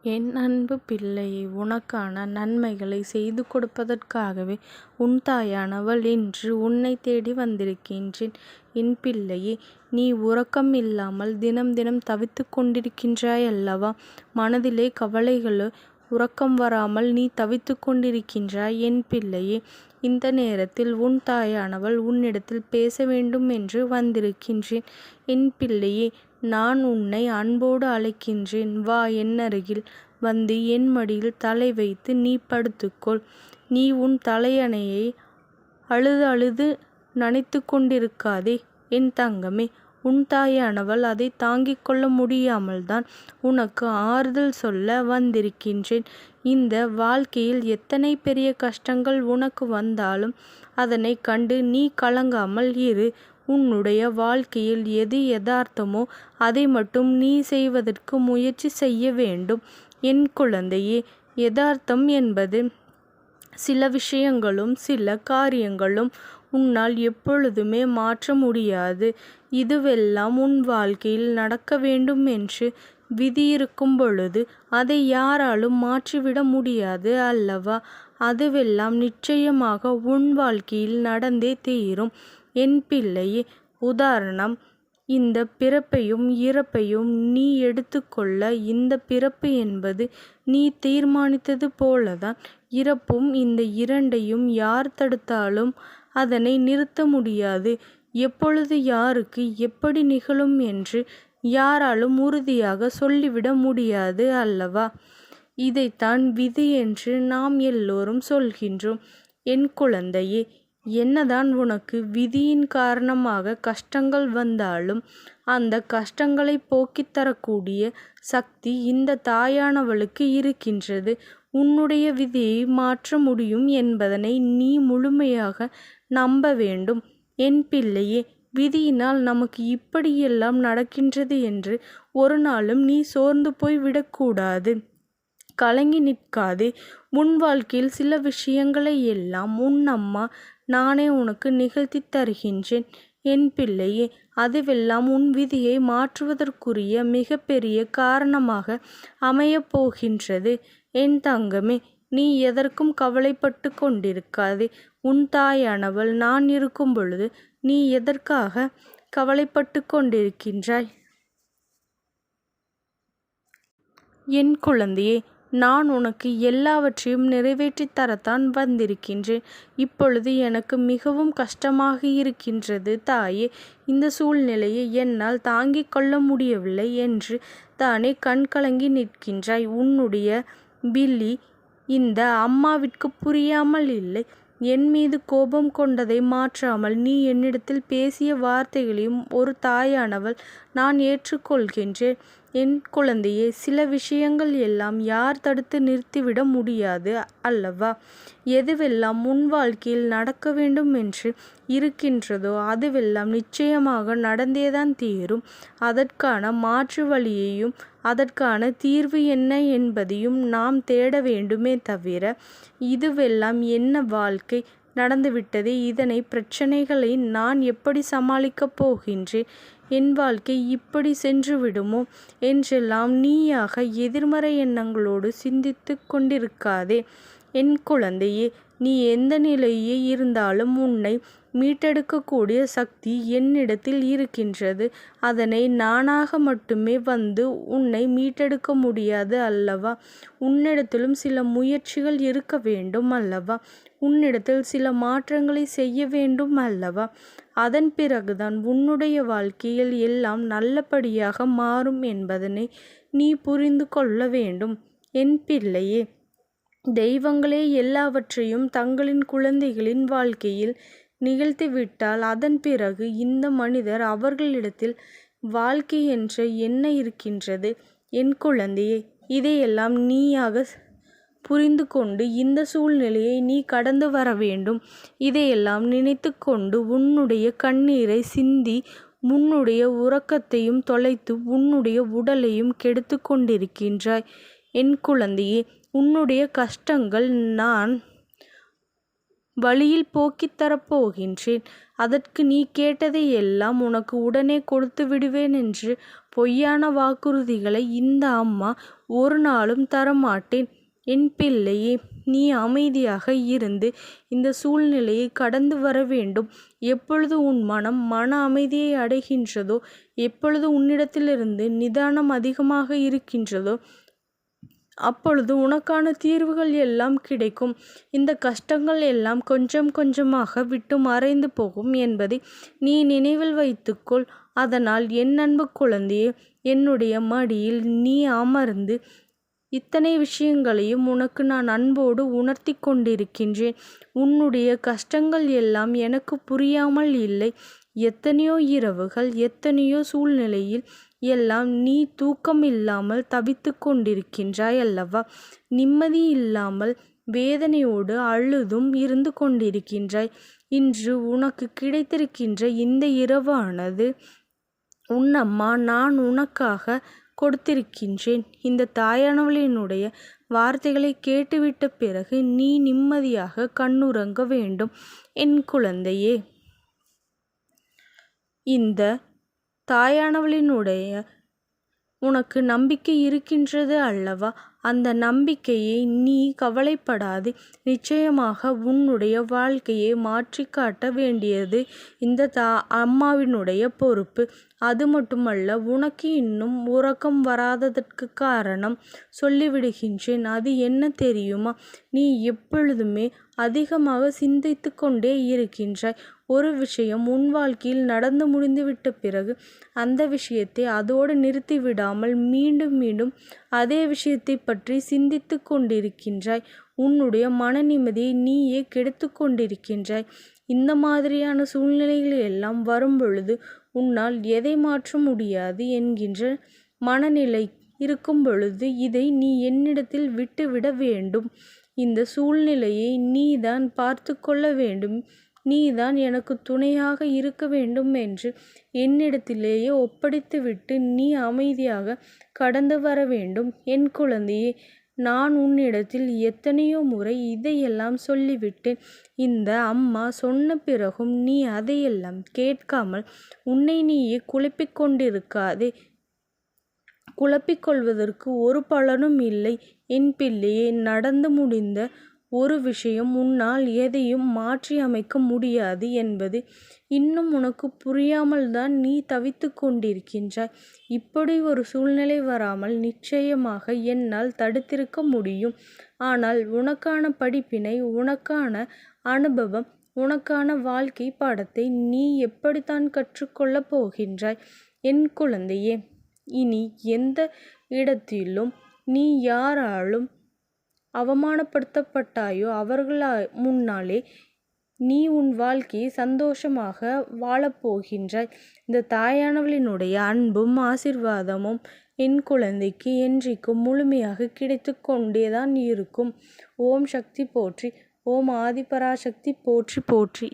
என் அன்பு பிள்ளையே, உனக்கான நன்மைகளை செய்து கொடுப்பதற்காகவே உன் தாயானவள் இன்று உன்னை தேடி வந்திருக்கின்றேன். என் பிள்ளையே, நீ உறக்கம் இல்லாமல் தினம் தினம் தவித்து கொண்டிருக்கின்றாய் அல்லவா? மனதிலே கவலைகளோ உறக்கம் வராமல் நீ தவித்து கொண்டிருக்கின்றாய். என் பிள்ளையே, இந்த நேரத்தில் உன் தாயானவள் உன்னிடத்தில் பேச வேண்டும் என்று வந்திருக்கின்றேன். என் பிள்ளையே, நான் உன்னை அன்போடு அழைக்கின்றேன். வா, என் அருகில் வந்து என் மடியில் தலை வைத்து நீ படுத்துக்கொள். நீ உன் தலையணையை அழுது அழுது நனைத்து கொண்டிருக்காதே என் தங்கமே. உன் தாயானவள் அதை தாங்கிக் கொள்ள முடியாமல்தான் உனக்கு ஆறுதல் சொல்ல வந்திருக்கின்றேன். இந்த வாழ்க்கையில் எத்தனை பெரிய கஷ்டங்கள் உனக்கு வந்தாலும் அதனை கண்டு நீ கலங்காமல் இரு. உன்னுடைய வாழ்க்கையில் எது யதார்த்தமோ அதை மட்டும் நீ செய்வதற்கு முயற்சி செய்ய வேண்டும். என் குழந்தையே, யதார்த்தம் என்பது சில விஷயங்களும் சில காரியங்களும் உன்னால் எப்பொழுதுமே மாற்ற முடியாது. இதுவெல்லாம் உன் வாழ்க்கையில் நடக்க வேண்டும் என்று விதி இருக்கும் பொழுது அதை யாராலும் மாற்றிவிட முடியாது அல்லவா? அதுவெல்லாம் நிச்சயமாக உன் வாழ்க்கையில் நடந்தே தீரும். என் பிள்ளையே, உதாரணம், இந்த பிறப்பையும் இறப்பையும் நீ எடுத்துக்கொள்ள. இந்த பிறப்பு என்பது நீ தீர்மானித்தது போலதான் இறப்பும். இந்த இரண்டையும் யார் தடுத்தாலும் அதனை நிறுத்த முடியாது. எப்பொழுது யாருக்கு எப்படி நிகழும் என்று யாராலும் உறுதியாக சொல்லிவிட முடியாது அல்லவா? இதைத்தான் விதி என்று நாம் எல்லோரும் சொல்கின்றோம். என் குழந்தையே, என்னதான் உனக்கு விதியின் காரணமாக கஷ்டங்கள் வந்தாலும் அந்த கஷ்டங்களை போக்கித் தரக்கூடிய சக்தி இந்த தாயானவளுக்கு இருக்கின்றது. உன்னுடைய விதியை மாற்ற முடியும் என்பதனை நீ முழுமையாக நம்ப வேண்டும். என் பிள்ளையே, விதியினால் நமக்கு இப்படியெல்லாம் நடக்கின்றது என்று ஒரு நாளும் நீ சோர்ந்து போய் விடக்கூடாது. கலங்கி நிற்காதே. உன் வாழ்க்கையில் சில விஷயங்களை எல்லாம் உன் அம்மா நானே உனக்கு நிகழ்த்தி தருகின்றேன். என் பிள்ளையே, அதுவெல்லாம் உன் விதியை மாற்றுவதற்குரிய மிகப்பெரிய காரணமாக அமையப் போகின்றது. என் தங்கமே, நீ எதற்கும் கவலைப்பட்டு கொண்டிருக்காதே. உன் தாயானவள் நான் இருக்கும் பொழுது நீ எதற்காக கவலைப்பட்டு கொண்டிருக்கின்றாய்? என் குழந்தையே, நான் உனக்கு எல்லாவற்றையும் நிறைவேற்றி தரத்தான் வந்திருக்கின்றேன். இப்பொழுது எனக்கு மிகவும் கஷ்டமாக இருக்கின்றது தாயே. இந்த சூழ்நிலையை என்னால் தாங்கிக் கொள்ள முடியவில்லை என்று தானே கண் கலங்கி நிற்கின்றாய். உன்னுடைய பில்லி இந்த அம்மாவிற்கு புரியாமல் இல்லை. என் மீது கோபம் கொண்டதை மாற்றாமல் நீ என்னிடத்தில் பேசிய வார்த்தைகளையும் ஒரு தாயானவள் நான் ஏற்றுக்கொள்கின்றேன். என் குழந்தையே, சில விஷயங்கள் எல்லாம் யார் தடுத்து நிறுத்திவிட முடியாது அல்லவா? எதுவெல்லாம் உன் வாழ்க்கையில் நடக்க வேண்டும் என்று இருக்கின்றதோ அதுவெல்லாம் நிச்சயமாக நடந்தேதான் தீரும். அதற்கான மாற்று வழியையும் அதற்கான தீர்வு என்ன என்பதையும் நாம் தேட வேண்டுமே தவிர இதுவெல்லாம் என்ன வாழ்க்கை நடந்துவிட்டது, இதனை பிரச்சனைகளை நான் எப்படி சமாளிக்கப் போகின்றேன், என் வாழ்க்கை இப்படி சென்று விடுமோ என்றெல்லாம் நீயாக எதிர்மறை எண்ணங்களோடு சிந்தித்து கொண்டிருக்காதே. என் குழந்தையே, நீ எந்த நிலையே இருந்தாலும் உன்னை மீட்டெடுக்கக்கூடிய சக்தி என்னிடத்தில் இருக்கின்றது. அதனை நானாக மட்டுமே வந்து உன்னை மீட்டெடுக்க முடியாது அல்லவா? உன்னிடத்திலும் சில முயற்சிகள் இருக்க வேண்டும் அல்லவா? உன்னிடத்தில் சில மாற்றங்களை செய்ய வேண்டும் அல்லவா? அதன் பிறகுதான் உன்னுடைய வாழ்க்கையில் எல்லாம் நல்லபடியாக மாறும் என்பதனை நீ புரிந்து கொள்ள வேண்டும். என் பிள்ளையே, தெய்வங்களே எல்லாவற்றையும் தங்களின் குழந்தைகளின் வாழ்க்கையில் நிகழ்த்திவிட்டால் அதன் பிறகு இந்த மனிதர் அவர்களிடத்தில் வாழ்க்கை என்ற என்ன இருக்கின்றது? என் குழந்தையே, இதையெல்லாம் நீயாக புரிந்து கொண்டு இந்த சூழ்நிலையை நீ கடந்து வர வேண்டும். இதையெல்லாம் நினைத்து கொண்டு உன்னுடைய கண்ணீரை சிந்தி உன்னுடைய உறக்கத்தையும் தொலைத்து உன்னுடைய உடலையும் கெடுத்து கொண்டிருக்கின்றாய். என் குழந்தையே, உன்னுடைய கஷ்டங்கள் நான் வழியில் போக்கித் தரப்போகின்றேன். அதற்கு நீ கேட்டதை எல்லாம் உனக்கு உடனே கொடுத்து விடுவேன் என்று பொய்யான வாக்குறுதிகளை இந்த அம்மா ஒரு நாளும் தரமாட்டேன். என் பிள்ளையே, நீ அமைதியாக இருந்து இந்த சூழ்நிலையை கடந்து வர வேண்டும். எப்பொழுது உன் மனம் மன அமைதியை அடைகின்றதோ, எப்பொழுது உன்னிடத்திலிருந்து நிதானம் அதிகமாக இருக்கின்றதோ, அப்பொழுது உனக்கான தீர்வுகள் எல்லாம் கிடைக்கும். இந்த கஷ்டங்கள் எல்லாம் கொஞ்சம் கொஞ்சமாக விட்டு மறைந்து போகும் என்பதை நீ நினைவில் வைத்துக்கொள். அதனால் என் அன்பு குழந்தையே, என்னுடைய மடியில் நீ அமர்ந்து இத்தனை விஷயங்களையும் உனக்கு நான் அன்போடு உணர்த்தி கொண்டிருக்கின்றேன். உன்னுடைய கஷ்டங்கள் எல்லாம் எனக்கு புரியாமல் இல்லை. எத்தனையோ இரவுகள், எத்தனையோ சூழ்நிலையில் எல்லாம் நீ தூக்கம் இல்லாமல் தவித்து கொண்டிருக்கின்றாய் அல்லவா? நிம்மதி இல்லாமல் வேதனையோடு அழுதும் இருந்து கொண்டிருக்கின்றாய். இன்று உனக்கு கிடைத்திருக்கின்ற இந்த இரவானது உன் அம்மா நான் உனக்காக கொடுத்திருக்கின்றேன். இந்த தாயானவளினுடைய வார்த்தைகளை கேட்டுவிட்ட பிறகு நீ நிம்மதியாக கண்ணுறங்க வேண்டும் என் குழந்தையே. இந்த தாயானவளினுடைய உனக்கு நம்பிக்கை இருக்கின்றது அல்லவா? அந்த நம்பிக்கையை நீ கவலைப்படாது. நிச்சயமாக உன்னுடைய வாழ்க்கையை மாற்றி காட்ட வேண்டியது இந்த அம்மாவினுடைய பொறுப்பு. அது மட்டுமல்ல, உனக்கு இன்னும் உறக்கம் வராததற்கு காரணம் சொல்லிவிடுகின்றேன். அது என்ன தெரியுமா? நீ எப்பொழுதுமே அதிகமாக சிந்தித்து கொண்டே இருக்கின்றாய். ஒரு விஷயம் உன் வாழ்க்கையில் நடந்து முடிந்துவிட்ட பிறகு அந்த விஷயத்தை அதோடு நிறுத்திவிடாமல் மீண்டும் மீண்டும் அதே விஷயத்தை பற்றி சிந்தித்து கொண்டிருக்கின்றாய். உன்னுடைய மன நிம்மதியை நீயே கெடுத்து கொண்டிருக்கின்றாய். இந்த மாதிரியான சூழ்நிலைகள் எல்லாம் வரும் பொழுது உன்னால் எதை மாற்ற முடியாது என்கின்ற மனநிலை இருக்கும் பொழுது இதை நீ என்னிடத்தில் விட்டுவிட வேண்டும். இந்த சூழ்நிலையை நீதான் பார்த்து கொள்ள வேண்டும். நீதான் எனக்கு துணையாக இருக்க வேண்டும் என்று என்னிடத்திலேயே ஒப்படைத்துவிட்டு நீ அமைதியாக கடந்து வர வேண்டும் என் குழந்தையே. நான் உன்னிடத்தில் எத்தனையோ முறை இதையெல்லாம் சொல்லிவிட்டேன். இந்த அம்மா சொன்ன பிறகும் நீ அதையெல்லாம் கேட்காமல் உன்னை நீயே குழப்பிக் கொண்டிருக்காதே. குழப்பிக்கொள்வதற்கு ஒரு பலனும் இல்லை என் பிள்ளையே. நடந்து முடிந்த ஒரு விஷயம் உன்னால் எதையும் மாற்றி அமைக்க முடியாது என்பது இன்னும் உனக்கு புரியாமல் தான் நீ தவித்து கொண்டிருக்கின்றாய். இப்படி ஒரு சூழ்நிலை வராமல் நிச்சயமாக என்னால் தடுத்திருக்க முடியும். ஆனால் உனக்கான படிப்பினை, உனக்கான அனுபவம், உனக்கான வாழ்க்கை பாடத்தை நீ எப்படித்தான் கற்றுக்கொள்ளப் போகின்றாய் என் குழந்தையே. இனி எந்த இடத்திலும் நீ யாராலும் அவமானப்படுத்தப்பட்டாயோ அவர்கள் முன்னாலே நீ உன் வாழ்க்கையை சந்தோஷமாக வாழப்போகின்றாய். இந்த தாயானவளினுடைய அன்பும் ஆசீர்வாதமும் என் குழந்தைக்கு என்றைக்கும் முழுமையாக கிடைத்து கொண்டேதான் இருக்கும். ஓம் சக்தி போற்றி. ஓம் ஆதிபராசக்தி போற்றி போற்றி.